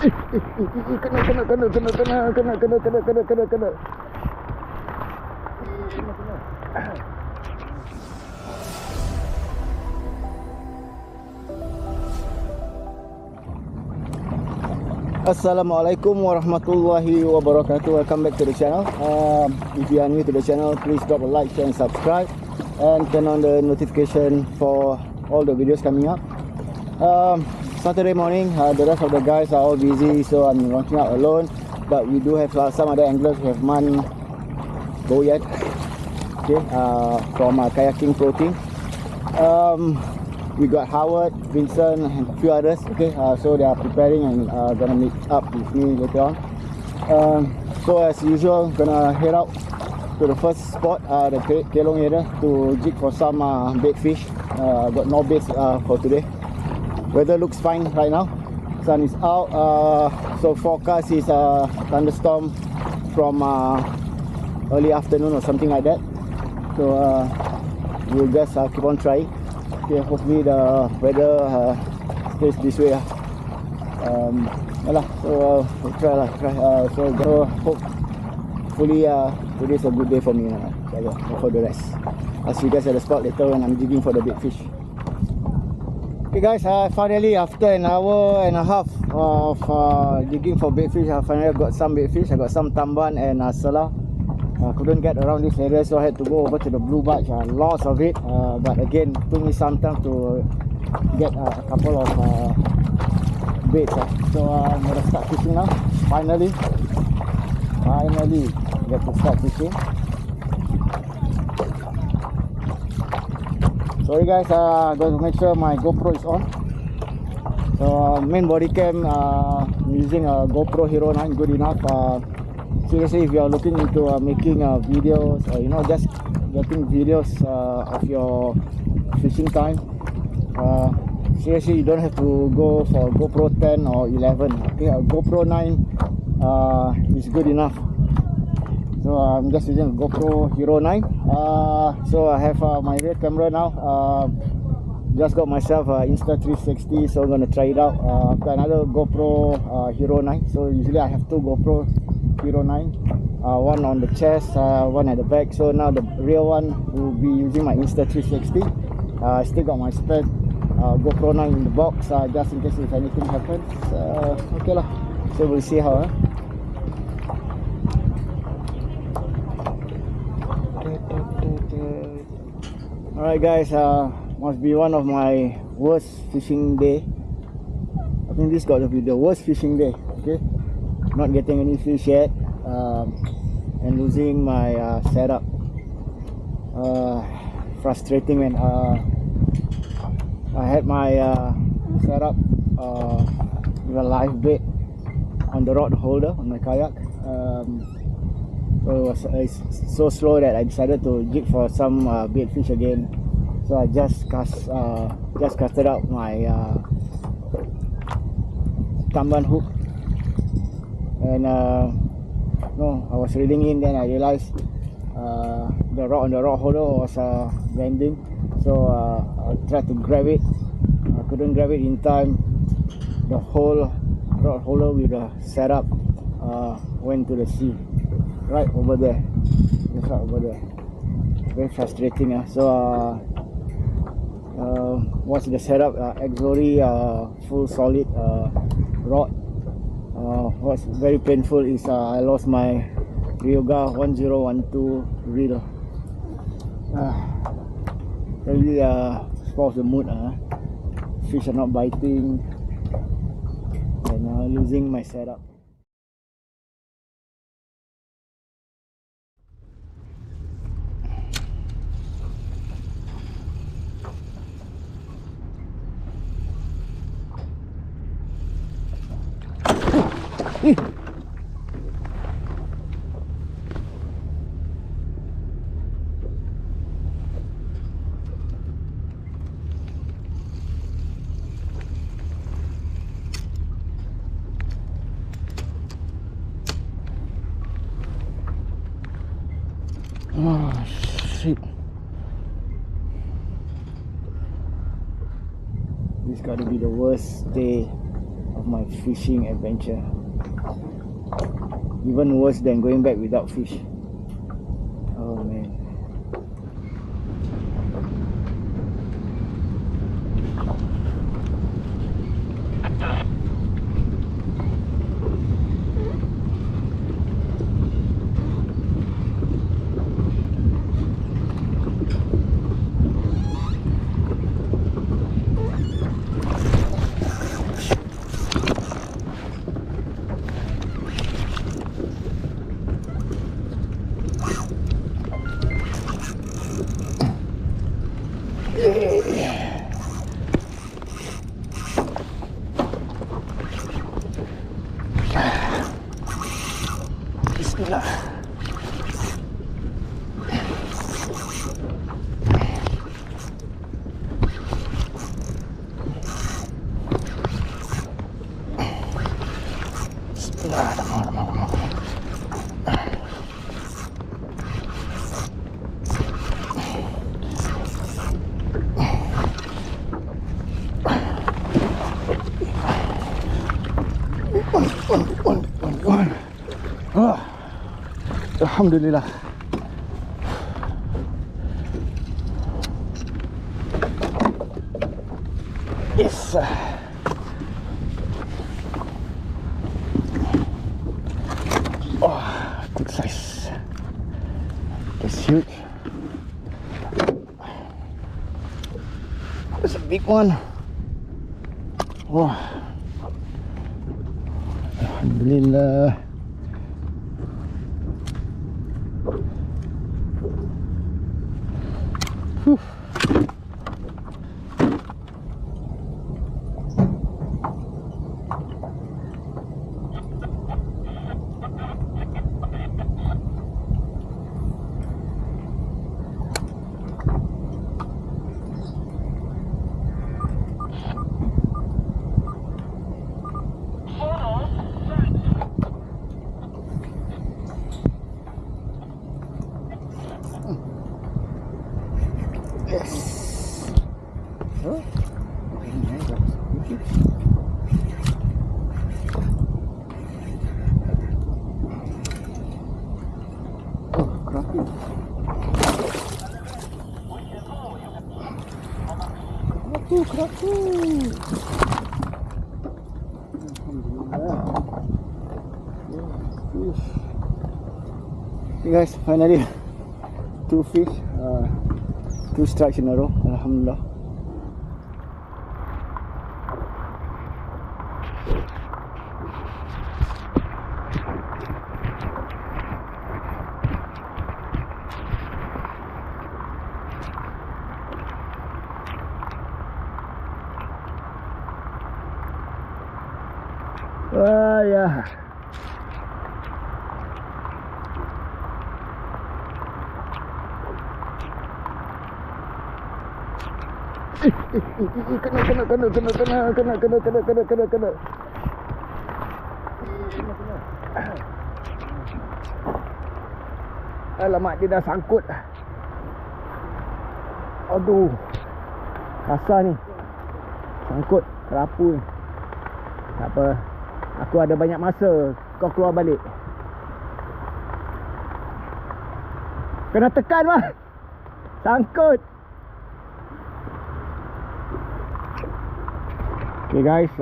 Kena. Assalamualaikum warahmatullahi wabarakatuh. Welcome back to the channel. If you are new to the channel, please drop a like, share and subscribe, and turn on the notification for all the videos coming up. Saturday morning, the rest of the guys are all busy, so I'm launching out alone. But we do have some other anglers. We have MannOnBoard, okay, from Kayaking Pro Team. We got Howard, Vincent and a few others, okay, so they are preparing and gonna meet up with me later on. So as usual, gonna head out to the first spot, the kelong area, to jig for some baitfish. Got no baits for today. Weather looks fine right now, sun is out, so forecast is thunderstorm from early afternoon or something like that. So we'll just keep on trying. Okay, hopefully the weather stays this way. So we'll try. So hopefully today's a good day for me. For the rest, I'll see you guys at the spot later when I'm digging for the big fish. Okay guys, finally after an hour and a half of digging for bait fish, I finally got some bait fish. I got some tamban and sela. Couldn't get around this area, so I had to go over to the blue barge. Lots of it, but again took me some time to get a couple of baits. So I'm gonna start fishing now. Finally get to start fishing. Sorry guys, I'm going to make sure my GoPro is on. So main body cam, I'm using a GoPro Hero 9, good enough. Seriously, if you are looking into making videos, or just getting videos of your fishing time, seriously, you don't have to go for GoPro 10 or 11. Okay, a GoPro 9 is good enough. So I'm just using a GoPro Hero 9. So I have my rear camera now. Just got myself Insta360, so I'm gonna try it out. I've got another GoPro Hero 9. So usually I have two GoPro Hero 9, one on the chest, one at the back. So now the real one will be using my Insta360. I still got my spare GoPro 9 in the box, just in case if anything happens. Okay lah, so we'll see how. Alright guys, must be one of my worst fishing day. I think this got to be the worst fishing day. Okay, not getting any fish yet, and losing my setup. Frustrating, man. I had my setup with a live bait on the rod holder on my kayak. So it's so slow that I decided to jig for some bait fish again. So I just casted out my tamban hook. And no, I was reeling in, then I realized the rod on the rod holder was bending. So I tried to grab it. I couldn't grab it in time. The whole rod holder with the setup went to the sea, right over there. Just right over there. Very frustrating. So what's the setup? Auxiliary full solid rod. What's very painful is I lost my Ryoga 1012 reel. Really spoils the mood. Fish are not biting, and losing my setup. Oh shit. This gotta be the worst day of of my fishing adventure. Even worse than going back without fish. Oh man. Bismillah. Alhamdulillah. Yes. Oh, good size. That's huge. That's a big one. Oh. Alhamdulillah. Whew. Yes. Oh. Oh, crappie. Crappie. Okay guys, finally 2 fish. 2 strikes in a row, alhamdulillah. Yeah. Kena. Alamak, dia dah sangkut. Aduh, kasar ni. Sangkut kerapu ni. Tak apa, aku ada banyak masa. Kau keluar balik. Kena tekan mah. Sangkut. Okay guys,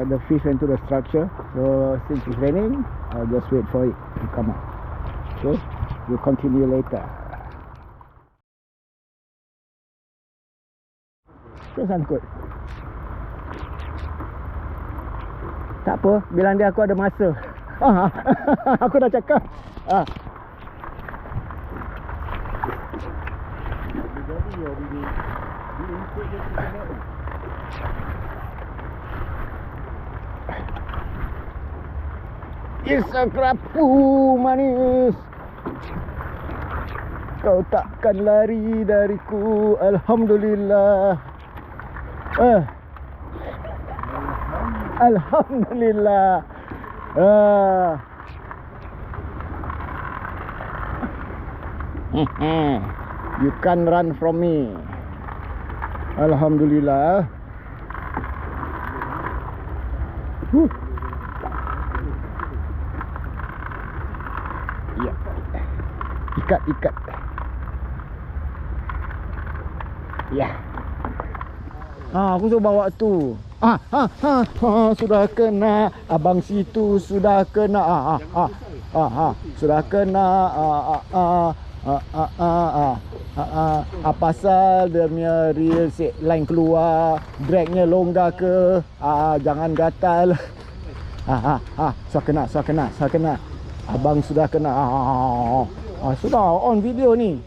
the fish went to the structure. So since it's raining, I'll just wait for it to come out. Okay, we'll continue later. Terus sangkut. Tak apa, bilang dia aku ada masa. Aku dah cakap. Yes, kerapu manis. Kau takkan lari dariku, alhamdulillah. Alhamdulillah. You can't run from me. Alhamdulillah. Ya. Ikat. Ya. Aku suruh bawa tu. Sudah kena. Abang situ sudah kena. Sudah kena. Pasal dia punya reel line keluar, dragnya longgar ke? Jangan gatal. Sudah kena. Abang sudah kena. Sudah on video ni.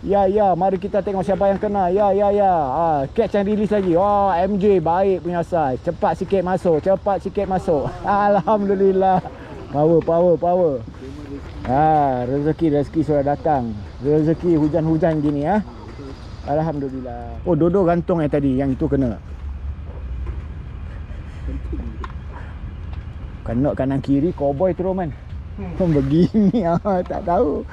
Ya, mari kita tengok siapa yang kena. Ya. Catch and release lagi. MJ baik punya size. Cepat sikit masuk. Alhamdulillah. Power. Rezeki sudah datang. Rezeki hujan-hujan gini ya. Alhamdulillah. Dodo gantung tadi yang itu kena. Kena kanan kiri cowboy terus man. Begini tak tahu.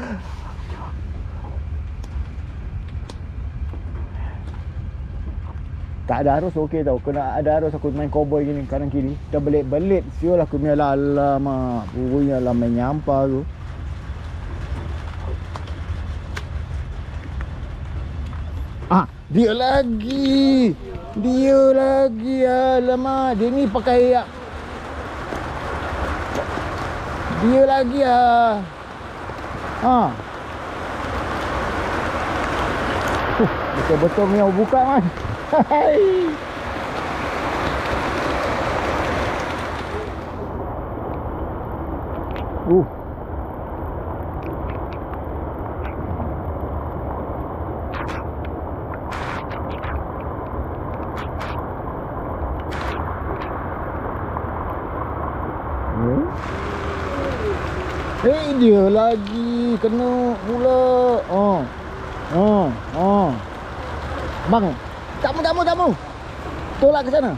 Tak ada arus okey tau. Kena ada arus aku main cowboy gini kanan kiri. Dah belit-belit siul aku punya alamak. Punya lah main nyampah tu. Dia lagi. Alamak. Dia ni pakai. Dia lagi betul-betul ni aku buka man. Dia lagi kena pula. Bang, tamu. Tolak ke sana.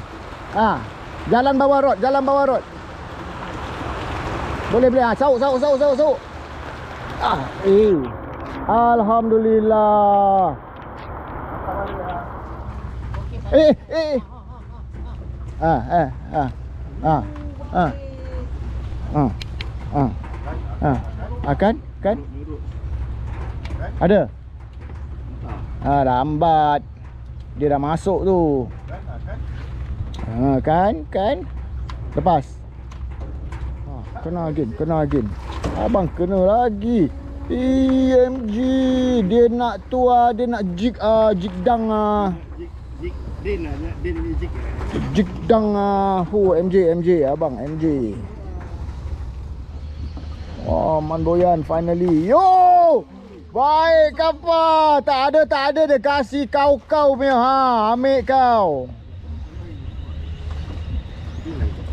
Jalan bawah rod. Boleh. Sauk. Alhamdulillah. Kan? Ada? Lambat. Dia dah masuk tu. Kan? Lepas. Kena again. Abang kena lagi. EMG. Dia nak tu dia nak jig dang jig dang MJ abang MJ. Man Boyan finally. Yo! Baik apa? Tak ada dia kasih kau punya. Ambil kau.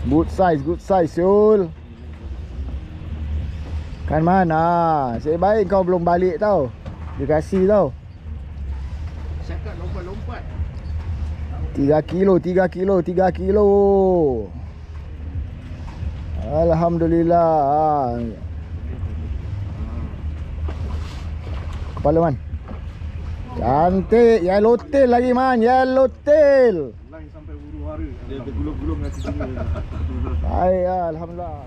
Good size Syul. Kan mana? Saya baik kau belum balik tau. Dia kasih tau. Cakap lompat-lompat. 3 kilo. Alhamdulillah. Kepala man. Cantik. Yellow tail lagi man. Yellow tail. Line sampai huru-hara. Dia tergulung-gulung kat sini. Baik, alhamdulillah.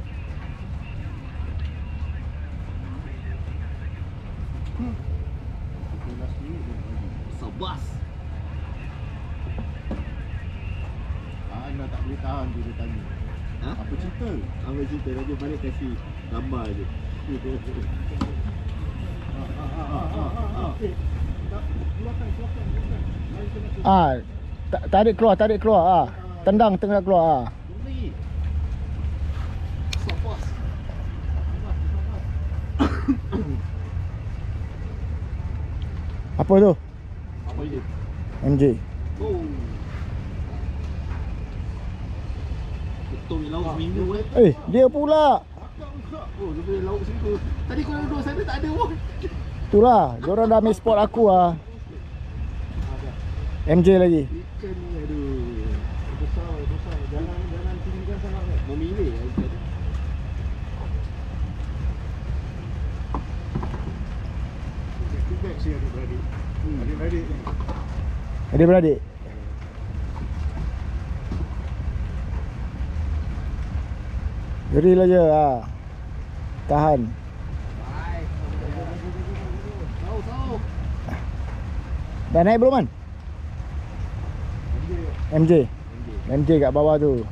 Sabas. Anda tak boleh tahan dia tanya. Apa cerita? Apa cerita? Dia balik kasih gambar je. Tarik keluar. Tendang tengah keluar. Apa tu? Apa itu? MJ. Oh. Betul ni laut seminggu Dia pula. Oh, dia boleh laut seminggu. Tadi kau duduk sana tak ada pun. Itulah, diorang dah ambil spot aku MJ lagi. Ikan ni aduh. Besar. Jangan tinggikan sangat. Memilih ikan. Si adik-beradik. Adik-beradik. Grill aja ah. Tahan. Dah naik belum, Man? MJ. MJ kat bawah tu.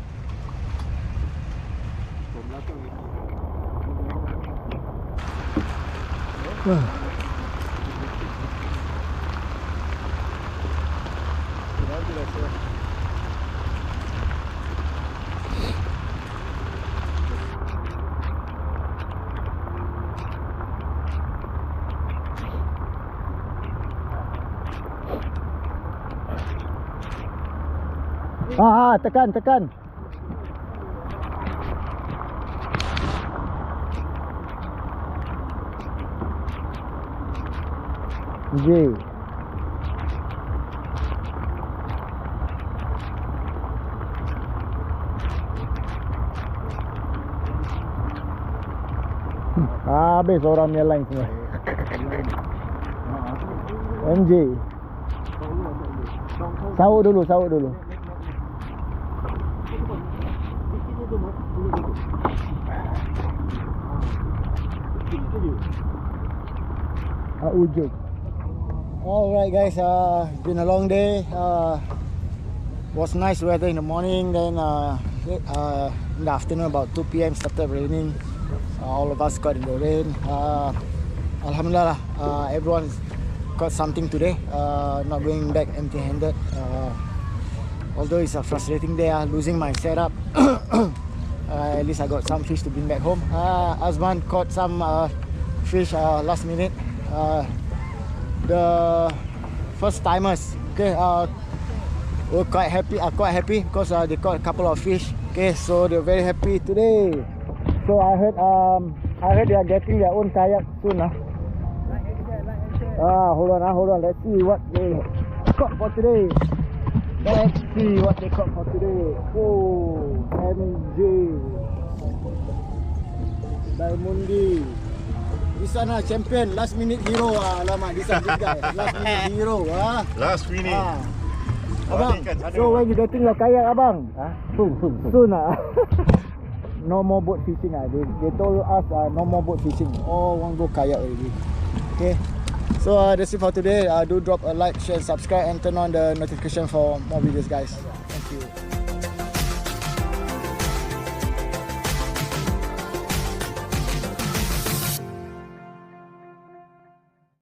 Tekan. Ji. Habis orang punya line semua. MJ. Sauk dulu. Ujung. Alright guys, it's been a long day. Was nice weather in the morning, then in the afternoon about 2 PM started raining. All of us got in the rain. Alhamdulillah, everyone got something today. Not going back empty-handed. Although it's a frustrating day, losing my setup. At least I got some fish to bring back home. Azman caught some fish last minute. The first timers, okay, were quite happy because they caught a couple of fish. Okay, so they're very happy today. So I heard they are getting their own kayak soon. Hold on. Let's see what they caught for today. Oh, MJ, Diamondi. This one champion, last minute hero. Alamak, this one big guy. Last minute hero. Last minute. Abang, so when you getting your kayak, abang? Soon. No more boat fishing. They told us no more boat fishing. Oh, want go kayak already. Okay. So that's it for today. Do drop a like, share, subscribe, and turn on the notification for more videos, guys. Thank you.